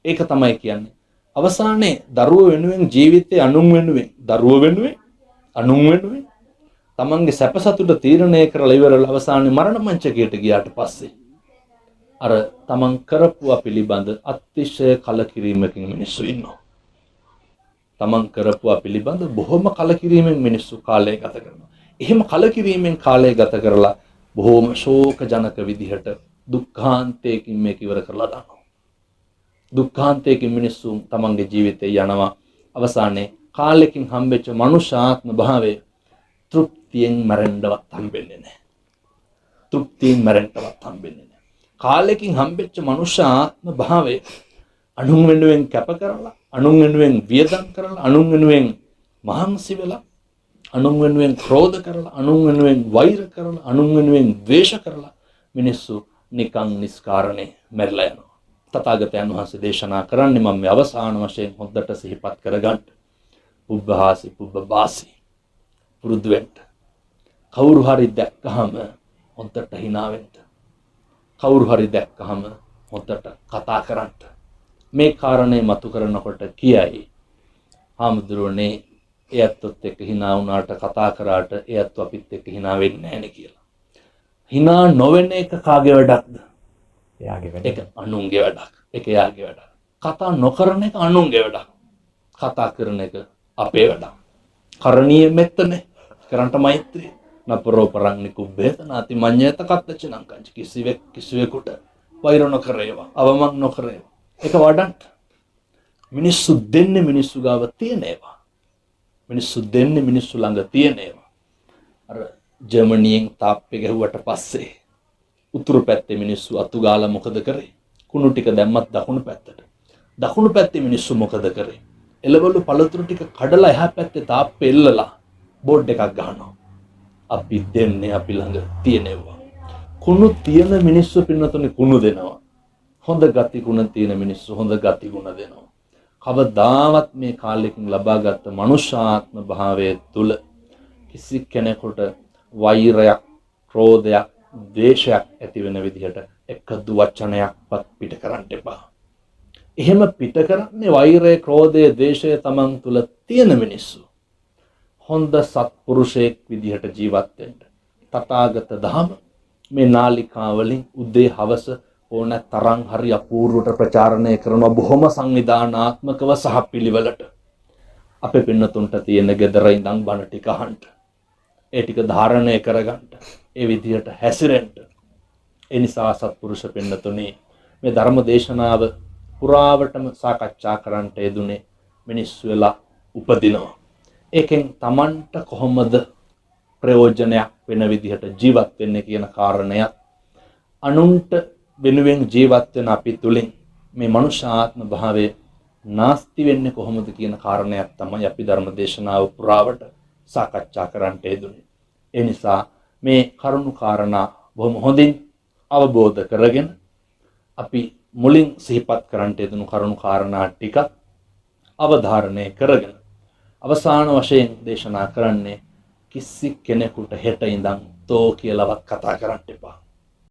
ඒක තමයි කියන්නේ. අවසානයේ දරුවෝ වෙනුවෙන් ජීවිතේ අනුන් වෙනුවෙන් දරුවෝ වෙනුවෙන් අනුන් වෙනුවෙන් තමන්ගේ සැප සතුට තීරණය කරලා ඉවරලා අවසානයේ මරණ මංචකයට ගියාට පස්සේ අර තමන් කරපුවා පිළිබඳ අතිශය කලකිරීමකින් මිනිස්සු ඉන්නවා. තමන් කරපුවා පිළිබඳ බොහොම කලකිරීමෙන් මිනිස්සු කාලය ගත කරනවා. එහෙම කලකිරීමෙන් කාලය ගත කරලා බොහොම ශෝකජනක විදිහට දුක්ඛාන්තයකින් මේක ඉවර කරලා දානවා. දුක්ඛාන්තයකින් මිනිස්සු තමන්ගේ ජීවිතේ යනවා. අවසානයේ කාලෙකින් හම්බෙච්ච මනුෂ්‍යාත්ම භාවය තෘප්තියෙන් මැරෙන්නවත් හම්බෙන්නේ නැහැ. තෘප්තියෙන් මැරෙන්නවත් හම්බෙන්නේ නැහැ. කාලෙකින් හම්බෙච්ච මනුෂ්‍යාත්ම භාවය අනුන් වෙනුවෙන් කැප කරලා, අනුන් වෙනුවෙන් වියදම් කරලා, අනුන් වෙනුවෙන් මහන්සි වෙලා, අනුන් වෙනුවෙන් ක්‍රෝධ කරලා, අනුන් වෙනුවෙන් වෛර කරලා, අනුන් වෙනුවෙන් ද්වේෂ කරලා මිනිස්සු නිකන් නිස්කාරණේ මැරිලා යනවා. තථාගතයන් වහන්සේ දේශනා කරන්නේ මම මේ අවසාන වශයෙන් හොද්දට සිහිපත් කරගන්න. පුබ්බහාසි පුබ්බබාසි පුරුදු වෙන්න. කවුරු හරි දැක්කහම හොද්දට hina වෙන්න. කවුරු හරි දැක්කහම හොද්දට කතා කරන්න. මේ කාරණේ මතු කරනකොට කියයි හාමුදුරුවනේ එයත්ොත් එක්ක hina වුණාට කතා කරාට එයත් අපිත් එක්ක hina වෙන්නේ නැහැ නේ කියලා. hina නොවෙන එක කාගේ වැඩක්ද? එයාගේ වැඩ. ඒක අනුන්ගේ වැඩක්. ඒක එයාගේ වැඩක්. කතා නොකරන එක අනුන්ගේ වැඩක්. කතා කරන එක අපේ වැඩක්. කරණීය මෙත්තනේ. කරන්ට මෛත්‍රිය. නපරෝ පරං නිකුබ්බේත නාති මඤ්ඤේත කත්තචනං කංච කිසිවෙකුට වෛර නොකරේවා. අවමන් නොකරේවා. ඒක වඩන්න. මිනිස්සු දෙන්නේ මිනිස්සු ගාව තියෙන ඒවා. මිනිස්සු දෙන්නේ මිනිස්සු ළඟ තියෙන ඒවා. අර ජර්මනියෙන් තාප්පේ ගැහුවට පස්සේ උතුරු පැත්තේ මිනිස්සු අතු ගාලා මොකද කරේ? කුණු ටික දැම්මත් දකුණු පැත්තට. දකුණු පැත්තේ මිනිස්සු මොකද කරේ? එළවලු පළතුරු ටික කඩලා එහා පැත්තේ තාප්පේ එල්ලලා බෝඩ් එකක් ගහනවා. අපි දෙන්නේ අපි ළඟ තියෙනවා. කුණු තියෙන මිනිස්සු පින්නතුනේ කුණු දෙනවා. හොඳ ගති ගුණ තියෙන මිනිස්සු හොඳ ගති ගුණ දෙනවා. කවදාවත් මේ කාලෙකින් ලබාගත් මනුෂ්‍යාත්ම භාවයේ තුල කිසි කෙනෙකුට වෛරයක්, ක්‍රෝධයක්, ද්වේෂයක් ඇති වෙන විදිහට එකදු වචනයක්වත් පිට කරන්න එපා. එහෙම පිට කරන්නේ වෛරය, ක්‍රෝධය, ද්වේෂය තමන් තුල තියෙන මිනිස්සු හොඳ සත්පුරුෂයෙක් විදිහට ජීවත් වෙන්න. තථාගත ධම මේ නාලිකාවලින් උදේ හවස ඕන තරම් හරි අපූර්වට ප්‍රචාරණය කරන බොහොම සංවිධානාත්මකව සහ පිළිවෙලට අපේ පින්නතුන්ට තියෙන gedara ඉඳන් බණ ටික අහන්න. ඒ ටික ධාරණය කරගන්න. ඒ විදිහට හැසිරෙන්න. ඒ නිසා සත්පුරුෂ පින්නතුනේ මේ ධර්ම දේශනාව පුරාවටම සාකච්ඡා කරන්නට යෙදුනේ මිනිස්සු වෙලා උපදිනවා. ඒකෙන් Tamanට කොහොමද ප්‍රයෝජනයක් වෙන විදිහට ජීවත් වෙන්නේ කියන කාරණයක් අනුන්ට වෙනුවෙන් ජීවත් වෙන අපි තුලින් මේ මනුෂ්‍යාත්ම භාවය නාස්ති වෙන්නේ කොහොමද කියන කාරණයක් තමයි අපි ධර්ම දේශනාව පුරාවට සාකච්ඡා කරන්නට යෙදුනේ. ඒ නිසා මේ කරුණු කාරණා බොහොම හොඳින් අවබෝධ කරගෙන අපි මුලින් සිහිපත් කරන්නට යෙදුණු කරුණු කාරණා ටික අවධාරණය කරගෙන අවසාන වශයෙන් දේශනා කරන්නේ කිසි කෙනෙකුට හෙට ඉඳන් තෝ කියලාවත් කතා කරන්න එපා.